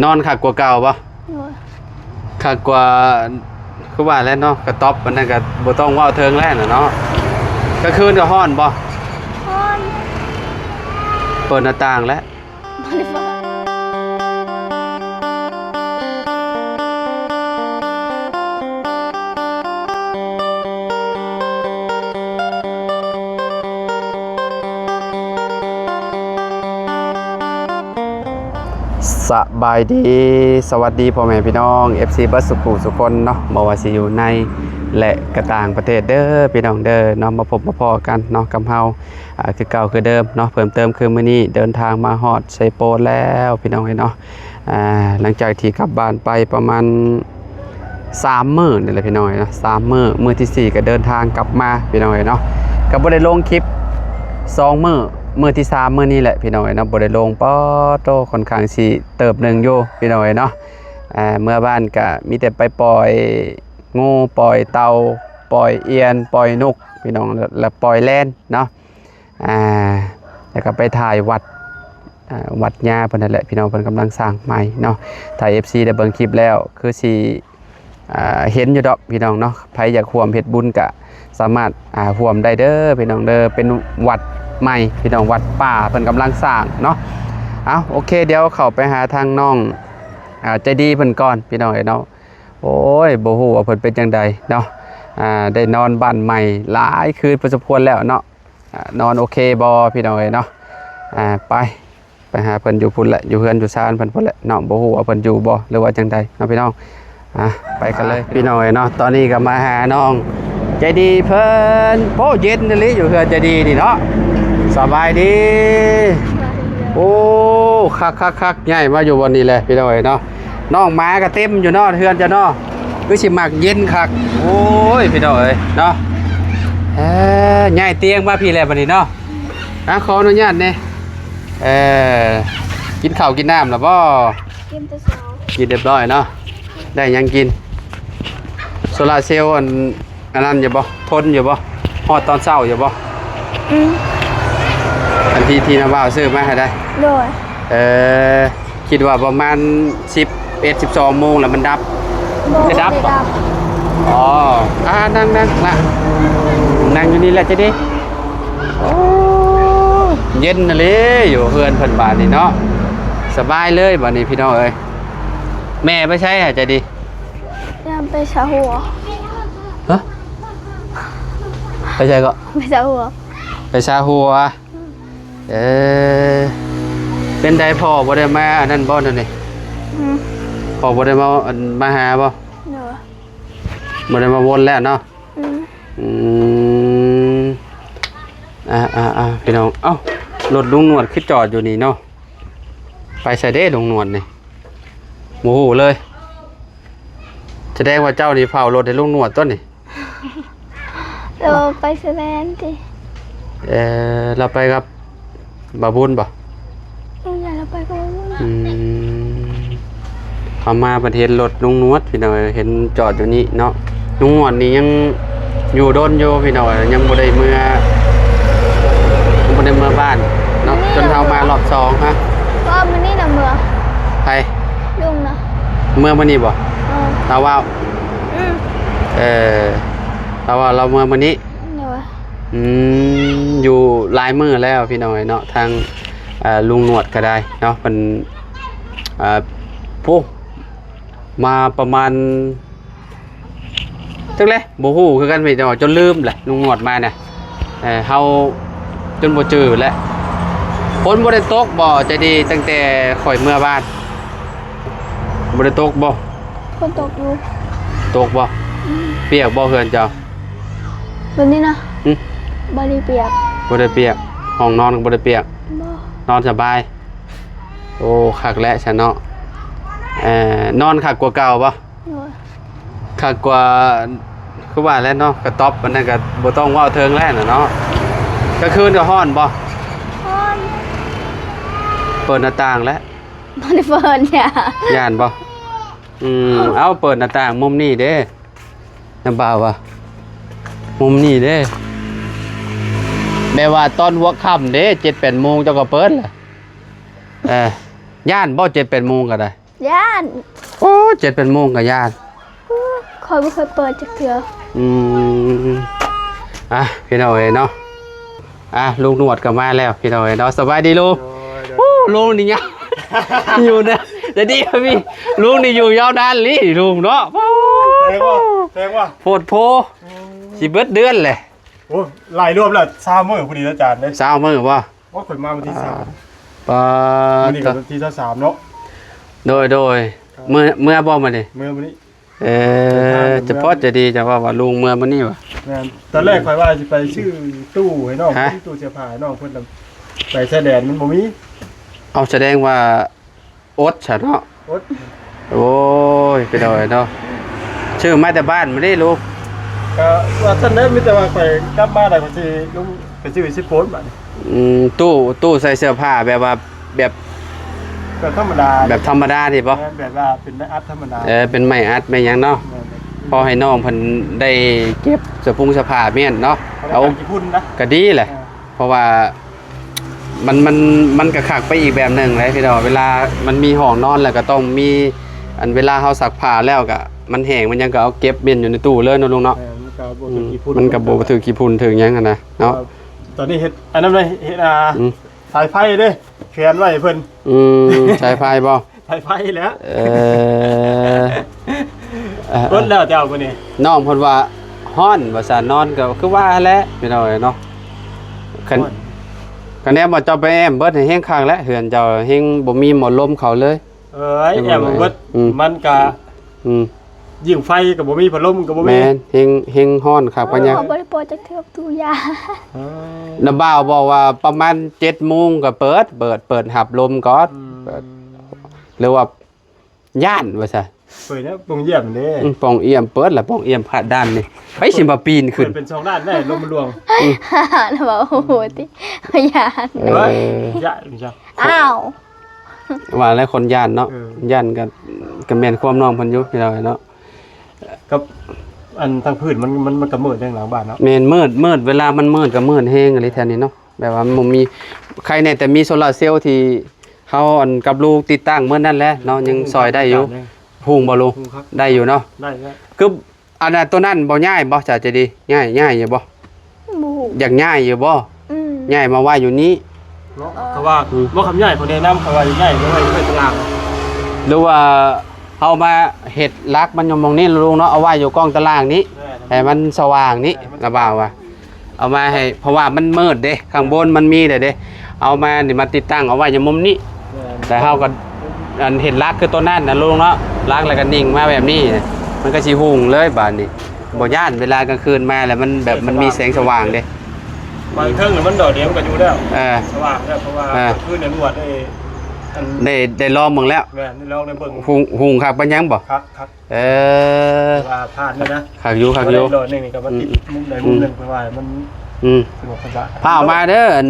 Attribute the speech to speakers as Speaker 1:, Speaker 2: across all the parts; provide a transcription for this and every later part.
Speaker 1: นอนคักกว่าเก่าบ่คักกว่าคือว่าแล้วเนาะกระต๊อบมันนั่นก็บ่ต้องเว้าเทิงแล้วน่ะเนาะก็คืนก็ฮ้อนบ่
Speaker 2: ฮ้อน
Speaker 1: เปิดหน้าต่างแล้ว
Speaker 2: บ่ได้ฟัง
Speaker 1: สบายดีสวัสดีพ่อแม่พี่น้อง FC เบิร์ดสุขุสุคนเนาะบ่ว่าสิอยู่ในและกระต่างประเทศเด้อพี่น้องเด้อเนาะมาพบมาพ้อกันเนาะกับเฮาคือเก่าคือเดิมเนาะเพิ่มเติมคือมื้อนี้เดินทางมาฮอดไซโปนแล้วพี่น้องเนาะหลังจากที่กลับบ้านไปประมาณ3 มื้อนี่แหละพี่น้องเนาะ3 มื้อที่4ก็เดินทางกลับมาพี่น้องเนาะก็บ่ได้ลงคลิป2 มื้อที่3มื้อนี้แหละพี่น้องเนาะบ่ได้ลงป้อโตค่อนข้างสิเติบนึงอยู่พี่น้องเนาะเมื่อบ้านก็มีแต่ไปปล่อยงูปล่อยเต่าปล่อยเอียนปล่อยนกพี่น้องและปล่อยแล่นเนาะแล้วก็ไปถ่ายวัดญาเพิ่นนั่นแหละพี่น้องเพิ่นกำลังสร้างใหม่เนาะถ่าย FC ได้เบิ่งคลิปแล้วคือสิเห็นอยู่ดอกพี่น้องเนาะใครอยากร่วมเฮ็ดบุญก็สามารถร่วมได้เด้อพี่น้องเด้อเป็นวัดใหม่พี่น้องวัดป่าเพิ่นกำลังสร้างเนาะเอาโอเคเดี๋ยวเข้าไปหาทางน้องใจดีเพิ่นก่อนพี่น้องเนาะโอ้ยบ่ฮู้ว่าเพิ่นเป็นจังไดเนาะได้นอนบ้านใหม่หลายคืนพอสมควรแล้วเนาะนอนโอเคบ่พี่น้องเนาะไปหาเพิ่นอยู่พุ่นแหละอยู่เฮือนอยู่ซ่านเพิ่นพุ่นแหละเนาะบ่ฮู้ว่าเพิ่นอยู่บ่หรือว่าจังไดเนาะพี่น้องไปกันเลยพี่น้องเนาะตอนนี้ก็มาหาน้องใจดีเพิ่นโอ้เย็นนี่ลิอยู่เฮือนใจดีนี่เนาะสบายดีโอ้คักใหญ่มาอยู่วันนี้แหละพี่น้องเนาะน้องหมาก็เต็มอยู่เนาะเฮือนจะเนาะคือสิมักเย็นคักโอ้ยพี่น้องเนาะใหญ่เตียงมาพี่แล้วบัดนี้เนาะขออนุญาตเนี่ยกินข้าวกินน้ำหรือบ่
Speaker 2: กินแต่เช้า
Speaker 1: กินเรียบร้อยเนาะได้ยังกินโซลาเซลล์อันนั้นอยู่บ่ทนอยู่บ่ฮอดตอนเช้าอยู่บ่อันที่น้าบ่าวซื้อมาให้ได้
Speaker 2: โดย
Speaker 1: คิดว่าประมาณ11-12 โมงแล้วมันดับจะดับบ่อ๋อนั่งละนั่งอยู่นี่แหละจะดิโอ้เย็นน่ะเลยอยู่เฮือนเพิ่นบ้านนี่เนาะสบายเลยบัดนี้พี่น้องเอ้ยแม่ไปใช้หะจะดี
Speaker 2: ยามไปชาหัว
Speaker 1: ฮะไปใช้ก็
Speaker 2: ไปชาหัว
Speaker 1: ไปชาหัวเป็นไดพ่อบ่ได้มาอันนั้นบ่นั่นนี่พ่อบ่ได้มาหาบ่บ่ได้มาวนแล้วเนาะพี่น้องเอ้ารถลุงหนวดคือจอดอยู่นี่เนาะไปใส่เด้ลุงหนวดนี่โมโหเลยแสดงว่าเจ้านี่เผารถให้ลุงหนวดต้นนี่
Speaker 2: เราไปแสดงดิ
Speaker 1: เราไปกับบาบุญบ่
Speaker 2: เราไปกับบุญ
Speaker 1: พอมาประเทศรถลุงหนวดพี่น้องเห็นจอดอยู่นี่เนาะลุงหนวดนี่ยังอยู่โดนอยู่พี่น้องยังบ่ได้เมื่อบ้านเนาะจนเรามารอบ2ฮะ
Speaker 2: ก็มันนี่นะเมื่อ
Speaker 1: ใคร
Speaker 2: ลุงนะ
Speaker 1: เมื่อมันนี่บ่เราว่าเราว่าเราเมื่อมันนี้อยู่ลายมือแล้วพี่น้อยเนาะทางลุงหนวดก็ได้เนาะเป็นผู้มาประมาณจังเลยบ่ฮู้คือกันพี่น้อยจนลืมแหละลุงหนวดมาเนี่ยเฮาจนบ่จื้อแล้วฝนบ่ได้ตกบ่ใจดีตั้งแต่ข่อยเมื่อบ้านบ่ได้ตกบ่
Speaker 2: ฝนตกอยู่
Speaker 1: ตกบ่เปียกบ่เฮือนเจ้า
Speaker 2: วันนี้นะบ่ได้เปียก
Speaker 1: บ่ได้เปียกห้องนอนก็บ่ได้เปียกนอนสบายโอ้คักแล้วฉันเนาะนอนคักกว่าเก่าบ่คักกว่าคือว่าแล้วเนาะกระต๊อบมันนั่นก็บ่ต้องเว้าเทิงแล้วน่ะเนาะก็คืนก็ฮ้อนบ่
Speaker 2: ฮ้อน
Speaker 1: เปิดหน้าต่างแล้ว
Speaker 2: บ่ได้เปิดเนี่ย
Speaker 1: ย่านบ่เอาเปิดหน้าต่างมุมนี้เด้น้ำบ่าวว่ะมุมนี้เด้แม่ว่าตอนหัวค่ำเด้7-8 โมงเจ้าก็เปิดล่ะย่านบ่7-8 โมงก็ได้
Speaker 2: ย่าน
Speaker 1: โอ้7-8โมงก็ย่าน
Speaker 2: คอยไม่เคยเปิดจักเทื่อ
Speaker 1: อืมพี่น้องเอ้ยเนาะลุงหนวดก็มาแล้วพี่น้องเอ้ยเนาะสบายดีลุงโอ้ลุงนี่ยัง อยู่นะแต่ดีครับพี่ลุงนี่อยู่ยาวนานลิลุงเนาะ
Speaker 3: แพงว่า
Speaker 1: โพดโพสิเบิดเดือนเลย
Speaker 3: โอ้หลายรอบแล้ว3 มื้อพอดีอาจารย์เด้
Speaker 1: เช้ามื้อบ่
Speaker 3: ว่าข่อยมาวันที่3
Speaker 1: ปา
Speaker 3: มื้อนี้ก็วันที่3เนาะ
Speaker 1: โดยเมื่อบ่มาดิ
Speaker 3: มื้อนี้
Speaker 1: จะพอจะดีจะว่าลุงเมื่อมื้อนี้วะ
Speaker 3: แม่นตอนแรกข่อยว่าสิไปชื่อตู้ให้น้อง
Speaker 1: ฮะ
Speaker 3: ตู้เสื้อผ้าให้น้องเพิ่นนำไปแสดงมันบ่มี
Speaker 1: เอาแสดงว่าอดซะเนาะ
Speaker 3: อด
Speaker 1: โอ้ยไปดอยเนาะชื่อมาแต่บ้านไม่ได้ลูก
Speaker 3: ก็ว่าท่านได้มีแต่ว่าข่อยกลับมาได้ก็สิลุงไปซื้อสิโพสบัดนี้
Speaker 1: ตู้ใส่เสื้อผ้าแบบว่าแบบ
Speaker 3: ก็ธรรมดา
Speaker 1: แบบธรรมดาที่ป่ะ
Speaker 3: แบบว่าเป็นไม้อัดธรรมดา
Speaker 1: เป็นไม้อัดไม่หยังเนาะพอให้น้องเพิ่นได้เก็บเสื้อผงเสื้อผ้าเมียนเนาะ
Speaker 3: เอา
Speaker 1: เอา
Speaker 3: กี่พุ่นนะ
Speaker 1: ก็ดีแหละ เพราะว่ามันก็ขักไปอีกแบบหนึ่งเลยพี่น้องเวลามันมีห้องนอนแล้วก็ต้องมีอันเวลาเฮาซักผ้าแล้วก็มันแห้งมันยังก็เอาเก็บเมียนอยู่ในตู้เลยเนาะลุงเนาะ
Speaker 3: มันก็บ่ถึงกี่พุ่น
Speaker 1: มันก็บ่ถือกี่พุ่นถึงหยังหั่นนะเนาะ
Speaker 3: ตอนนี้เฮ็ดอันนั้นเลยเฮ็ด
Speaker 1: อืม
Speaker 3: สายไฟเด้แขวนไว้ให้เพิ่น
Speaker 1: ใช้ไฟบ่
Speaker 3: สายไฟแล้ว
Speaker 1: อ
Speaker 3: รถแล้วเจ้าคนนี้
Speaker 1: น้องเพิ่นว่าฮ้อนว่าซั่นนอนก็คือว่าแหละพี่น้องเนาะคันแนบ่เจ้าไปแอมเบิดให้แฮงข้างแล้วเฮือนเจ้าแฮงบ่มีหมอลมเข้าเลย
Speaker 3: แอมเบิดมันก็
Speaker 1: อืม
Speaker 3: ยิงไฟก็บ่มีพัดลมก็บ่มี
Speaker 1: แม่นแฮงฮ้อนคักปานหยัง
Speaker 2: เขาบ่ได้เปิดจักเทื่อตู้ยา
Speaker 1: น้าบ่าวบอกว่าประมาณ 7:00 นก็เปิดหับลมก่อนเปิดหรือว่าย่านว่าซั่น
Speaker 3: เปิดแล้วปงเยี่ยมเด้
Speaker 1: ป้องเอี่ยมเปิดแล้วป้องเอี่ยมผ่าด้านนี่ไปสิมาปีนขึ้น
Speaker 3: เป็น2ด้านได้ลมมันรวง
Speaker 2: แล้วบอกโอ้โหติยาน
Speaker 3: เฮ้ยยะนี่จ้ะ
Speaker 2: อ้าว
Speaker 1: ว่าแล้วคนย่านเนาะ ย่านก็แม่นความน้องเพิ่นอยู่พี่น้องเนาะ
Speaker 3: กับอันทางพื้นมันก็มืดทางหลังบ้านเนาะ
Speaker 1: แม่นมืดเวลามันมืดก็มืดแฮงอะไรแถวนี้เนาะแบบว่ามันบ่มีใครแน่แต่มีโซลาร์เซลล์ที่เฮาอันกับลูกติดตั้งมื้อนั้นแหละเนาะยังซอยได้อยู่พุงบ่ลูกได้อยู่เนาะ
Speaker 3: ได้แล้ว
Speaker 1: คืออันนั้นตัวนั้นบ่ย้ายบ่จะดีย้ายอยู่บ่
Speaker 2: หมู
Speaker 1: อยากย้ายอยู่บ่
Speaker 2: อืม
Speaker 1: ย้ายมาไว้อยู่นี้
Speaker 3: เนาะเพราะว่าบ่คำใหญ่คนแนะนำเขาว่าใหญ่บ่ไว้ไว้ตาราง
Speaker 1: หรือว่าเฮามาเฮ็ดลักมันอยู่หมองนี้ลุงเนาะเอาไว้อยู่กองตารางนี้ให้มันสว่างนี้ระบ่าวว่าเอามาให้เพราะว่ามันมืดเด้ข้างบนมันมีเด้เอามานี่มาติดตั้งเอาไว้อยู่มุมนี้แต่เฮาก็อันเห็นลักคือตัวนั้นนะลุงเนาะลักแล้วก็นิ่งมาแบบนี้มันก็สิหุ่งเลยบาดนี้บ่ย่านเวลากลางคืนมาแล้วมันแบบมันมีแสงสว่างเด้
Speaker 3: บางเทิงมันดอกเดียวก็อยู่แล้ว
Speaker 1: เออ
Speaker 3: สว่างแล้วเพราะว่าพื้นในนวดอัน
Speaker 1: ได้ลองเบิ่งแล้ว
Speaker 3: แม่นี่ลองในเบิ่ง
Speaker 1: หุ่งคักปานยังบ่
Speaker 3: ครับ ว่าผ่านนี่นะ
Speaker 1: คักอยู่
Speaker 3: โดนนี่ก็มาติดมุมใดมุมหนึ่งเพราะว่ามัน สงบสบาย
Speaker 1: พาออกมาเด้ออัน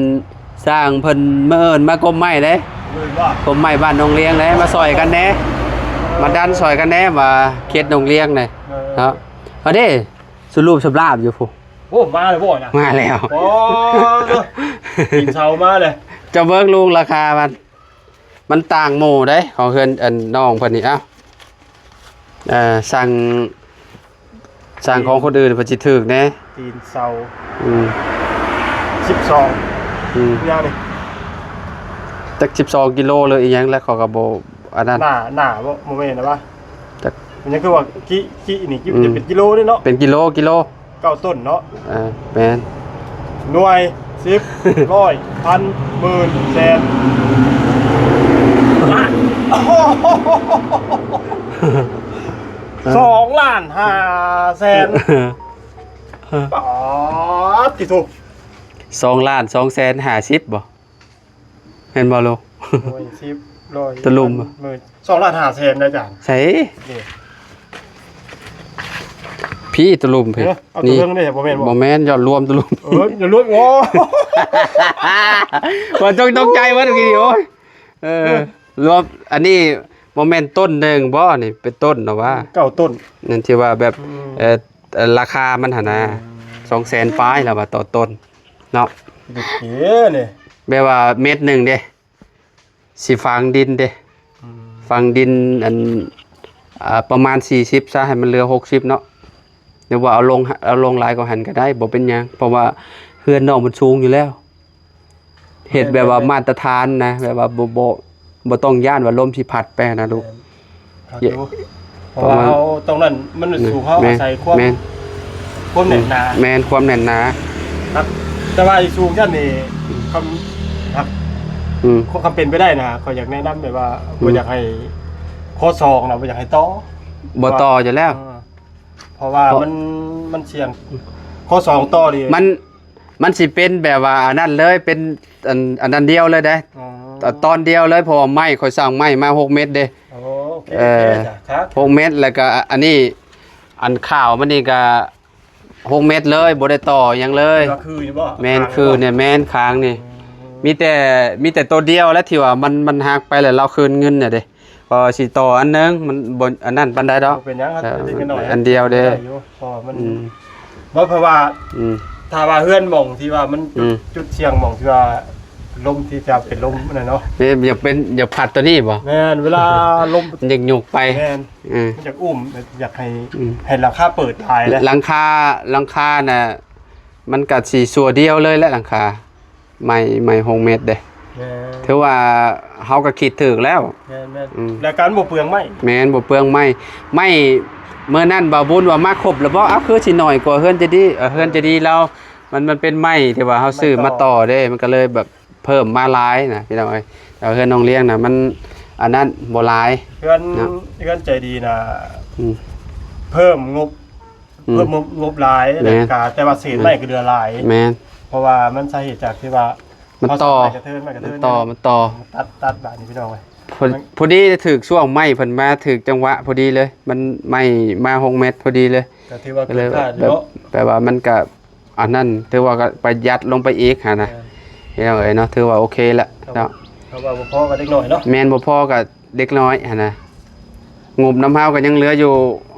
Speaker 1: สร้างเพิ่นมาเอิ้นมากรมไม้เด้
Speaker 3: เลยว่าก
Speaker 1: รมไม้บ้านดงเลียงเด้มาซอยกันแหน่มาดันซอยกันแหน่ว่าเขตดงเลียงนี่เนาะเอาเด้สรุปสำราบอยู่พุ
Speaker 3: โอ้มาเลยบ่นะ
Speaker 1: มาแล้ว
Speaker 3: โอ้กินเช้ามาเลย
Speaker 1: จะเบิ่งลุงราคามันต่างหมู่เด้ของเพิ่นอันน้องเพิ่นนี่เอ้าสั่งของคนอื่นเพิ่นสิถูกแหน่
Speaker 3: ตีนเช้า
Speaker 1: อืม
Speaker 3: 12ยาวนี่
Speaker 1: จัก12กิโลเลยอีหยังแล้วเขาก็บ่อันนั้น
Speaker 3: หน้าบ่แม่นนะว่า
Speaker 1: จัก
Speaker 3: มันยังคือว่ากินี่กิจะเป็นกิโลเด้เนาะ
Speaker 1: เป็นกิโล
Speaker 3: 9ต้นเนาะ
Speaker 1: แม่น
Speaker 3: หน่วย10ร้อยพันหมื่นแสนล้าน2ล้าน5แสนป๋อติถูก
Speaker 1: 2 ล้าน2แสน50บ่เห็นบ่ลูก
Speaker 3: หน่วย10ร้อย
Speaker 1: ตะลุม
Speaker 3: หมื่น2ล้าน5แสนนะจ๊ะ
Speaker 1: ใส่
Speaker 3: นี่
Speaker 1: พี่ตะลุมพี่
Speaker 3: เอาตัวเรื่องนี่บ่แม่น
Speaker 1: บ่
Speaker 3: บ่
Speaker 1: แม่นยอดรวมตะลุม
Speaker 3: อย่าลุดโอ้
Speaker 1: ว่าตกใจว่าเมื่อกี้โอ้ยรวมอันนี้บ่แม่นต้นหนึงบ่นี่เป็นต้นเนาะว่า
Speaker 3: 9ต้น
Speaker 1: นั่นที่ว่าแบบราคามันหั่นน่ะ200,000ปลายแล้วว่าต่อต้นเนาะ
Speaker 3: เก๋นี่
Speaker 1: แปลว่าเม็ดหนึงเด้สิฝังดินเด้ ฝั่งดินอันประมาณ40ซะให้มันเหลือ60เนาะหรือว่าเอาลงหลายกว่าหันก็ได้บ่เป็นหยังเพราะว่าเฮือนน้องมันสูงอยู่แล้วเฮ็ดแบบว่ามาตรฐานนะแบบว่าบ่ต้องย่านว่าลมสิพัดไปนะลูก
Speaker 3: ครับดูเพราะว่าเอาตรงนั้นมันสูงเขาอาศัยความ
Speaker 1: แม่น
Speaker 3: แน่นหนา
Speaker 1: แม่นความแน่นหนา
Speaker 3: ครับแต่ว่าอีสูงชั้นนี่คำครับ
Speaker 1: อืม
Speaker 3: คำเป็นไปได้นะเขาอยากแนะนำแบบว่าบ่อยากให้ข้อศอกนะบ่อยากให้ต่อ
Speaker 1: บ่ต่ออยู่แล้ว
Speaker 3: เพราะว่ามันเสี่ยงข้อศอกต่อดิ
Speaker 1: มันสิเป็นแบบว่าอันนั้นเลยเป็นอันนั้นเดียวเลยเด้
Speaker 3: อ๋อ
Speaker 1: ตอนเดียวเลยเพราะว่าไม้ข่อยสร้างไม้มา6เมตรเด้
Speaker 3: โอเคจ้ะครับ
Speaker 1: 6เมตรแล้วก็อันนี้อันข้าวมันนี่ก็6เมตรเลยบ่ได้ต่อหยังเลย
Speaker 3: ก็คืออยู่บ่
Speaker 1: แม่นคือเนี่ยแม่นค้างนี่มีแต่ตัวเดียวแล้วที่ว่ามันหักไปแล้วเราคืนเงินเนี่ยเด้ก็สิต่ออันนึงมันบ่อันนั้นปานใดดอก
Speaker 3: เป็นหยังครับนิดหน่อย
Speaker 1: อันเดียวเด้
Speaker 3: อยู่เพราะมัน
Speaker 1: อืม
Speaker 3: เพราะว่า
Speaker 1: อืม
Speaker 3: ถ้าว่าเฮือนหม่องที่ว่ามัน
Speaker 1: อืม
Speaker 3: จุดเชียงหม่องที่ว่าลมที่จะเป็นลมนั่นเนาะ
Speaker 1: นี่อย่าผัดตัวนี้บ่
Speaker 3: แม่นเวลาลม
Speaker 1: มันยังหยุกไป
Speaker 3: แม่น
Speaker 1: อืม
Speaker 3: มันอยากอุ้มอยากให้
Speaker 1: อืม
Speaker 3: ให้ราคาเปิดทายแล้ว
Speaker 1: หลังคาน่ะมันก็สิสัวเดียวเลยแหละหลังคาไม่6เมตรเด้
Speaker 3: แม่น
Speaker 1: ถือว่าเฮาก็คิดถูกแล้ว
Speaker 3: แม่นแม่น
Speaker 1: อืม
Speaker 3: แล้วการบ่เปลืองไหม
Speaker 1: แม่นบ่เปลืองไม่เมื่อนั้นบ่าวบุญว่ามาครบแล้วบ่คือสิน้อยกว่าเฮือนจะดีเฮือนจะดีแล้วมันเป็นไม้ที่ว่าเฮาซื้อมาต่อเด้มันก็เลยแบบเพิ่มมาหลายนะพี่น้องเอ้ยแต่เฮือนน้องเลี้ยงน่ะมันอันนั้นบ่หลาย
Speaker 3: เพื่อน
Speaker 1: เนาะ
Speaker 3: เพื่อนใจดีนะ
Speaker 1: อืม
Speaker 3: เพิ่มงบ
Speaker 1: อืม
Speaker 3: เพิ่มงบหลาย
Speaker 1: แม่น
Speaker 3: กาแต่ว่าเศษไม่ก็เดือหลาย
Speaker 1: แม่น
Speaker 3: เพราะว่ามันสาเหตุจากที่ว่า
Speaker 1: มันต่อ
Speaker 3: เขาใส่ไม่กระเทิน
Speaker 1: มันต่อ
Speaker 3: ตัดแบบนี้พี่น้องเลย
Speaker 1: พอดีถึกช่วงไม้เพิ่นมาถึกจังหวะพอดีเลย มันไม้มา6เมตรพอดีเลย
Speaker 3: ก็ถือว่า
Speaker 1: ก็
Speaker 3: เกิ
Speaker 1: เล
Speaker 3: น
Speaker 1: ย
Speaker 3: คาด
Speaker 1: แบบ
Speaker 3: เนาะ
Speaker 1: แปลว่ามันก็อันนั้นถือว่าก็ประหยัดลงไปอีกหั่นนะพี่น้องเอ้ยเนาะถือว่าโอเคละเนาะ
Speaker 3: เขาว่าบ่พอกันเล็กน้อยเนาะ
Speaker 1: แม่นบ่พอกับเด็กน้อยหั่นนะงบน้ำเฮาก็ยังเหลืออยู่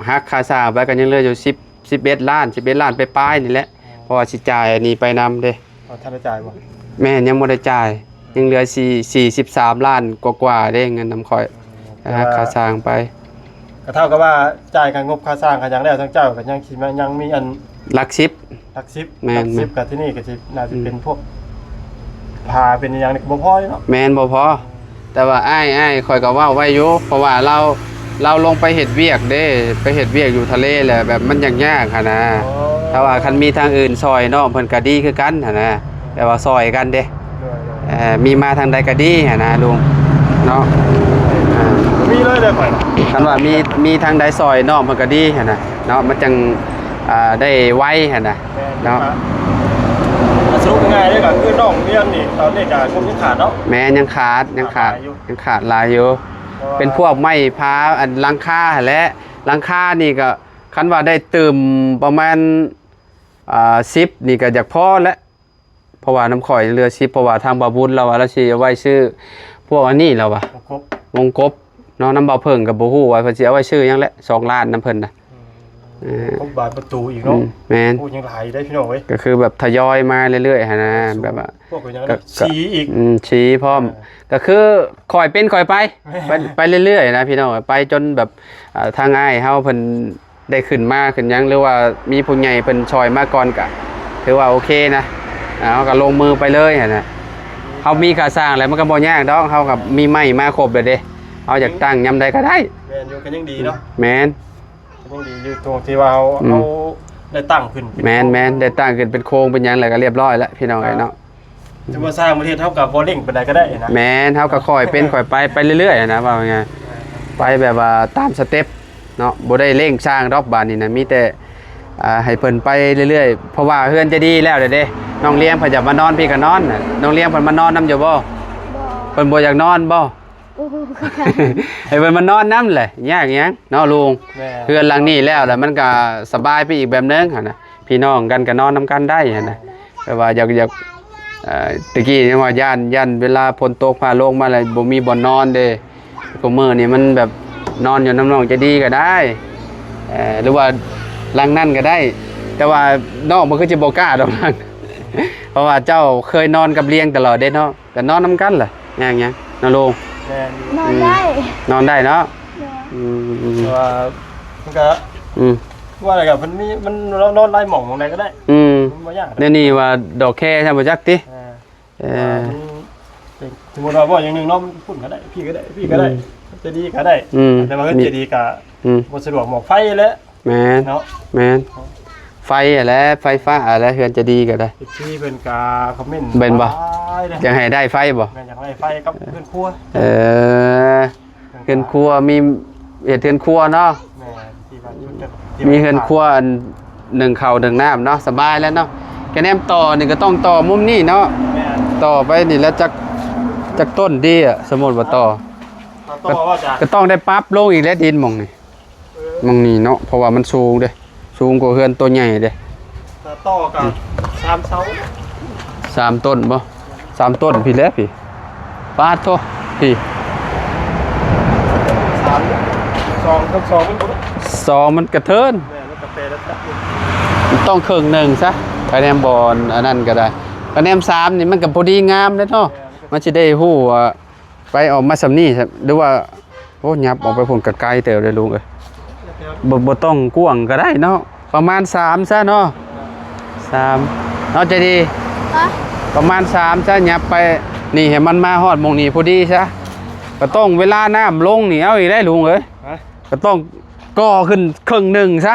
Speaker 1: หักค่าสร้างไปก็ยังเหลืออยู่11 ล้านไปปลายนี่แหละเพราะว่าสิจ่ายอันนี้ไปนำเด้
Speaker 3: เอาท่านได้จ่ายบ่
Speaker 1: แม่นยังบ่ได้จ่ายยังเหลือ43 ล้านกว่าๆเด้เงินนำข่อยหักค่าสร้างไป
Speaker 3: ก็เท่ากับว่าจ่ายกันงบค่าสร้างกันอย่างแล้วทั้งเจ้าก็ยังคิดว่ายังมีอัน
Speaker 1: หลัก10
Speaker 3: หลักสิบ
Speaker 1: แม่น
Speaker 3: หลักสิบกับที่นี่ก็สิน่าจะเป็นพวกพาเป็นอย่างนี้ก็บ่พอเนาะ
Speaker 1: แม่นบ่พอแต่ว่าอ้ายข่อยก็เว้าไว้อยู่เพราะว่าเราลงไปเฮ็ดเวียกเด้ไปเฮ็ดเวียกอยู่ทะเลแหละแบบมันยากๆหั่นนะถ้าว่าคันมีทางอื่นซอยเนาะเพิ่นก็ดีคือกันหั่นนะแต่ว่าซอยกันเด้มีมาทางใดก็ดีหั่นนะลุงเนาะ
Speaker 3: มีเลยเลยข่อย
Speaker 1: คันว่ามีทางใดซอยน้องเพิ่นก็ดีหั่นน่ะเนาะมันจังได้ไวหั่นน่ะ
Speaker 3: เนาะ
Speaker 1: เนาะ
Speaker 3: สรุปง่ายๆเลยก็คือน้องเรียนนี่ตอนนี้ก็คงยังขาดเนาะ
Speaker 1: แม้ยังขาดหลายอยู่เป็นพวกไม้พาอันหลังคาหั่นแหละหลังคานี่ก็คันว่าได้เติมประมาณ10นี่ก็อยากพอแล้วเพราะว่าน้ำข่อยเรือ10เพราะว่าทางบ่าวบุญเราว่าเราสิเอาไว้ชื่อพวกอันนี้แล้วว่ะ
Speaker 3: ครบ
Speaker 1: วงกบเนาะน้ำบ่าวเพิ่งกับบ่ฮู้ว่าเพิ่นสิเอาไว้ชื่อหยังแหละ2 ล้านน้ำเพิ่นน่ะ
Speaker 3: ครบบานประตูอีกเนาะ
Speaker 1: แม่น
Speaker 3: พูดยังหลายได้พี่น้องเว้ย
Speaker 1: ก็คือแบบทยอยมาเรื่อยๆหั่นนะแบบว่า
Speaker 3: พวกยังชี้อีก
Speaker 1: ชี้พร้อมก็คือคอยเป็นคอยไปเรื่อยๆนะพี่น้องไปจนแบบทางอ้ายเฮาเพิ่นได้ขึ้นมาขึ้นหยังหรือว่ามีผู้ใหญ่เพิ่นช่วยมาก่อนก็ถือว่าโอเคนะเฮาก็ลงมือไปเลยหั่นน่ะเฮามีค่าสร้างแล้วมันก็บ่ยากดอกเฮากับมีไม้มาครบแล้วเด้เฮาอยากตั้งยามใดก็ได้
Speaker 3: แม่นอยู่กันยังดีเนาะ
Speaker 1: แม่น
Speaker 3: ยังดีอยู่ตรงที่ว่าเอาได้ตั้งขึ้น
Speaker 1: แม่นได้ตั้งขึ้นเป็นโครงเป็นหยังแล้วก็เรียบร้อยแล้วพี่น้องเอ้ยเนาะ
Speaker 3: จะมาสร้างประเทศเท่ากับบ่เร่งปานใดก็ได้นะ
Speaker 1: แม่นเฮาก็ค่อยเป็นค่อยไปเรื่อยๆนะว่าไงไปแบบว่าตามสเต็ปเนาะบ่ได้เร่งสร้างรอบบานนี่นะมีแต่ให้เพิ่นไปเรื่อยๆเพราะว่าเฮือนจะดีแล้วเด้น้องเลี้ยงเพิ่นจะมานอนพี่ก็นอนน่ะน้องเลี้ยงเพิ่นมานอนนำอยู่บ่
Speaker 2: บ่
Speaker 1: เพิ่นบ่อยากนอนบ่
Speaker 2: อู้หู
Speaker 1: ให้เพิ่นมานอนนำแหละยากหยังเนาะลุง
Speaker 3: แม่
Speaker 1: เฮือนหลังนี้แล้วมันก็สบายไปอีกแบบนึงหั่นน่ะพี่น้องกันก็นอนนำกันได้หั่นน่ะแต่ว่าอยากตะกี้นี่ว่าย่านเวลาฝนตกฟ้าโลงมาแล้วบ่มีบ่อนนอนเด้ก็มื้อนี่มันแบบนอนอยู่น้ำน้องจะดีก็ได้หรือว่าหลังนั่นก็ได้ แต่ว่าน้องมันก็จะบ่กล้าดอกนั่น เพราะว่าเจ้าเคยนอนกับเลี้ยงตลอดเด้เนาะก็นอนนำกันแหละอย่างเงี้ยนะลุง
Speaker 3: แม่น
Speaker 2: นอนได้
Speaker 1: นอนได้เนาะ
Speaker 2: เดี๋ยว
Speaker 1: อืม
Speaker 3: แต่ว่ามันก็
Speaker 1: อืม
Speaker 3: ว่าอะไรกับมันนอนไล่หม่องตรงไหนก็ได้
Speaker 1: อืม
Speaker 3: มันบ่ยาก
Speaker 1: เดี๋ยวนี้ว่าดอกแค่ใช่บ่จักติเออ
Speaker 3: สมมติว่าอย่างหนึ่งเนาะมันพุ่นก็ได้พี่ก็ได้พี่ก็ได้จะดีก็ได้แต่มันก็จะดีกับบ่สะดวกหมอกไฟแล้ว
Speaker 1: แม่น
Speaker 3: เนาะ
Speaker 1: แม่นไฟอะไรไฟฟ้าอะไรเฮือนจะดีก็ได้
Speaker 3: ที่เพิ่นกาคอมเมนต์
Speaker 1: เป็นบ่
Speaker 3: อย
Speaker 1: ยังให้ได้ไฟบ่
Speaker 3: ากให้ไฟกับเพื่อนครัว
Speaker 1: เออเฮือนครัวมีเฮ็ดเฮือนครัวเนาะ
Speaker 3: แม่ที่บ้านชุดกัน
Speaker 1: มีเฮือนครัวอันหนึ่งข้าวหนึ่งน้ำเนาะสบายแล้วเนาะแกแนมต่อนี่ก็ต้องต่อมุมนี้เนาะ
Speaker 3: แม่
Speaker 1: ต่อไปนี่แล้วจักต้นดีอ่ะสมมุติว่าต่อ
Speaker 3: ต่อว่าจะ
Speaker 1: ก็ต้องได้ปรับลงอีกแล้วดินหม่องนี่หม่องนี้เนาะเพราะว่ามันสูงเด้สูงกว่าเฮือนตัวใหญ่เด้
Speaker 3: ต่อกับ3เสา
Speaker 1: 3ต้นบ่3ต้นพี่แล้วพี่ปาดโทพี่
Speaker 3: 2กับ2มันบ่
Speaker 1: สองมันกระเทิน
Speaker 3: แม่แล้วกาแฟแล้วจับ
Speaker 1: มันต้องครึ่งหนึ่งซะคะแนนบอลอันนั้นก็ได้คะแนน3นี่มันก็พอดีงามเด้เนาะมันสิได้ฮู้ว่าไปออกมาสำนี้หรือว่าโอ้ยับออกไปพุ่นไกลๆเติบเลยลุงเอ้ยบ่ต้องกว้างก็ได้เนาะประมาณ3ซะเนาะ3เนาะใจดี
Speaker 2: ฮะ
Speaker 1: ประมาณ3ซะยับไปนี่ให้มันมาฮอดหม่องนี้พอดีซะก็ต้องเวลาน้ำลงนี่เอาอีกได้ลุงเอ้ย
Speaker 3: ฮะ
Speaker 1: ก็ต้องก่อขึ้นครึ่งหนึ่งซะ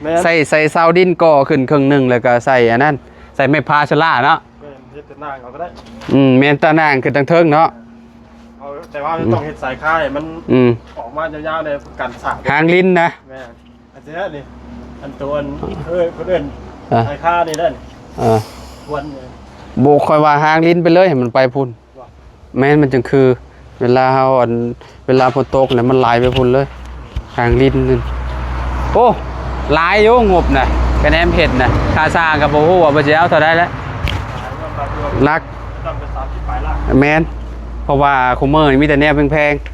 Speaker 3: แม่
Speaker 1: ใส่ซาวดินก่อขึ้นครึ่งหนึ่งแล้วก็ใส่อันนั้นใส่ไม้พาชล่าเนาะ
Speaker 3: เฮ็ดแต่นางเอาก็ได้
Speaker 1: เมนตานางขึ้นทางเทิงเนาะ
Speaker 3: เอาแต่ว่ามันต้องเฮ็ดสายค่ายมัน ออกมายาวๆเลยกันสาก
Speaker 1: หางลิ้นนะ
Speaker 3: แม่อันนี้นี่อันตัวคนเอิ้น
Speaker 1: อ่ะ
Speaker 3: สายค่านี่ได้ วันเลย
Speaker 1: โบกคอยว่าหางลิ้นไปเลยให้มันไปพุ่นแม่นมันจึงคือ เวลาเฮาอันเวลาฝนตกเนี่ยมันไหลไปพุ่นเลยหางลิ้นนั่นโอ้หลายอยู่งบน่ะกระแนมเผ็ดน่ะค่าสร้างก็บ่ฮู้ว่าบ่สิเอาเท่าใดแล้วรัก
Speaker 3: ต้องไป30ปลายล่าง
Speaker 1: แมนเพราะว่าคุมเมอร์นี่มีแต่แนวแพงๆ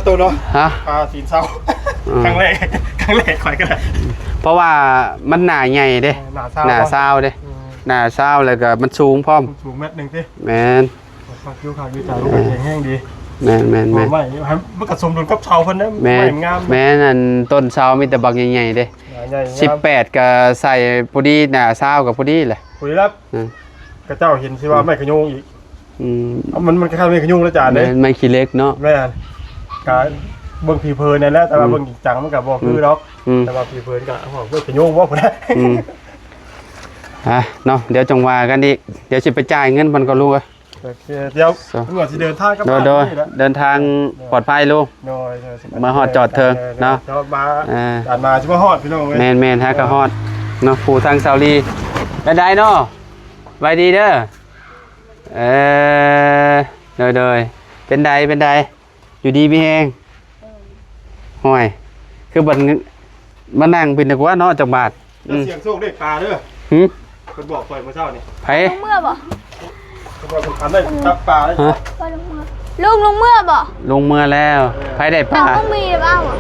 Speaker 3: ตัวเนาะ
Speaker 1: ฮะ
Speaker 3: ปลาตีนเศร้าครั้งแรกข่อยก็ได้
Speaker 1: เพราะว่ามันหนาใหญ่เด้
Speaker 3: หน้าเศร้า
Speaker 1: หนาเศร้าเด้หนาเศร้าแล้วก็มันสูงพร้อม
Speaker 3: สูงเม็ดหนึ่งสิ
Speaker 1: แมน
Speaker 3: มาคิ้วขาวคิ้วจ่ายลูกแห้งดี
Speaker 1: แมนแมนแมน
Speaker 3: ไม่มันกระสมดุลกับชาวเพิ่นนะ
Speaker 1: แม
Speaker 3: ไม่
Speaker 1: น
Speaker 3: งาม
Speaker 1: แมนอันต้นเศร้ามีแต่บักใหญ่ๆเด้
Speaker 3: ใหญ่
Speaker 1: 18ก็ใส่พอดีหนาเศร้ากับพอดีแหละ
Speaker 3: คุยแล้วกระเจ้าเห็นสิว่าไม่ขยุงอีกมันคล้ายๆไม่ขยุงแล้วจาน
Speaker 1: แม
Speaker 3: เลย
Speaker 1: นไม่ขี้เล็กเนาะ
Speaker 3: แม่กะเบิ่งผีเพลินนั่นแหละแต่ว่าเบิ่งจริงจังมันก็บ่คือหรอก
Speaker 1: อืม
Speaker 3: แต่ว่าผีเพลินก็ไม่ขยุงว่าพุ่นนะ
Speaker 1: เนาะเดี๋ยวจังว่ากันอีกเดี๋ยวสิไปจ่ายเงินมันก็รู้เอ้ย
Speaker 3: เดี๋ยวเมื่อสิเดินทางกับ
Speaker 1: โดยเดินทางปลอดภัยลูก มาฮอดจอดเทิงเนาะ
Speaker 3: จอดมา
Speaker 1: อ่า
Speaker 3: ด่านมาสิมาฮอดพี่น้องเว้ย
Speaker 1: แมนฮะกระฮอดเนาะผู้ทางซาวลีเป็นไดเนาะไว้ดีเด้อโดยเป็นไดอยู่ดีมีแฮงห่วยคือบัดมานั่งเป็นนึกว่าเนาะจักบาท
Speaker 3: แล้วเสียงโชคเลขปลาเด้อ
Speaker 1: หึ
Speaker 3: เพิ่นบอกข่อยเมื่อเช้านี่
Speaker 1: ไผ
Speaker 2: ลงเมื่อบ่
Speaker 3: เพิ่นบอกเพิ่นคันได้จับปลาได้
Speaker 1: ฮะ
Speaker 2: ก็ลงเมื่อลุงลงเมื่อบ่
Speaker 1: ลงเมื่อแล้วไผได้ป
Speaker 2: แต่
Speaker 1: ลา
Speaker 2: ก็มีบ้างบ่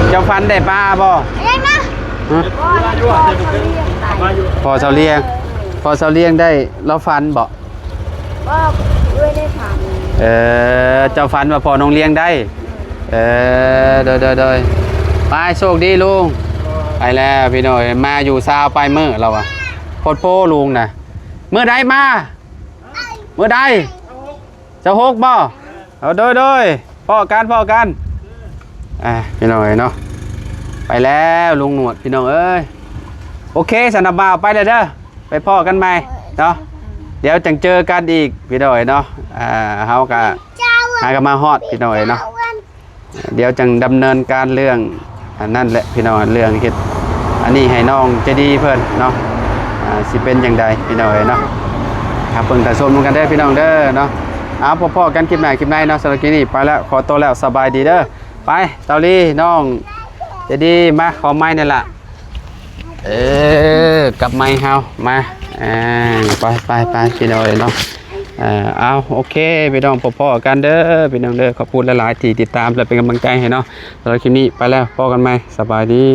Speaker 1: เจ้าฟันได้ปลาบ่
Speaker 2: ยังนะ
Speaker 1: ฮะ
Speaker 3: มาอยู่อ่ะเดี๋ยวเพิ่นมาอยู่
Speaker 1: พอเสาเลี้ยงได้แล้วฟันบ่
Speaker 2: ว่าด้วยได้ถาม
Speaker 1: เจ้าฟันว่าพอน้องเลี้ยงได้โดยไปโชคดีลุงไปแล้วพี่หน่อยมาอยู่ซาวไปเมื่อเราอะโคตรโพลุงนะเมื่อใดมาเมื่อใดจะหกบ่เอาโดยพ่อกันพี่หน่อยเนาะไปแล้วลุงหนวดพี่น้องเอ้ยโอเคสันนบ่าวไปเลยเด้อไปพ่อกันใหม่เนาะเดี๋ยวจังเจอกันอีกพี่หน่อยเนาะเฮากะหากันมาฮอดพี่หน่อยเนาะเดี๋ยวจังดำเนินการเรื่องอันนั่นแหละพี่น้องเรื่องเฮ็ดอันนี้ให้น้องจะดีเพิ่นเนาะสิเป็นอย่างใดพี่น้องเนาะครับเพิ่งแต่ชมกันได้อพี่น้องเด้อเนาะเอาพ่อๆกันคลิปไหนเนาะสำหรับคลิปนี้ไปแล้วขอตัวแล้วสบายดีเด้อไปเตาลีน้องจะดีมาขอไม้นี่ล่ะกับไม้เฮามาไปพี่น้องเนาะเอาโอเคพี่น้องพ่อๆกันเด้อพี่น้องเด้อขอบคุณหลายๆที่ติดตามและเป็นกำลังใจให้เนาะสำหรับคลิปนี้ไปแล้วพอกันใหม่สบายดี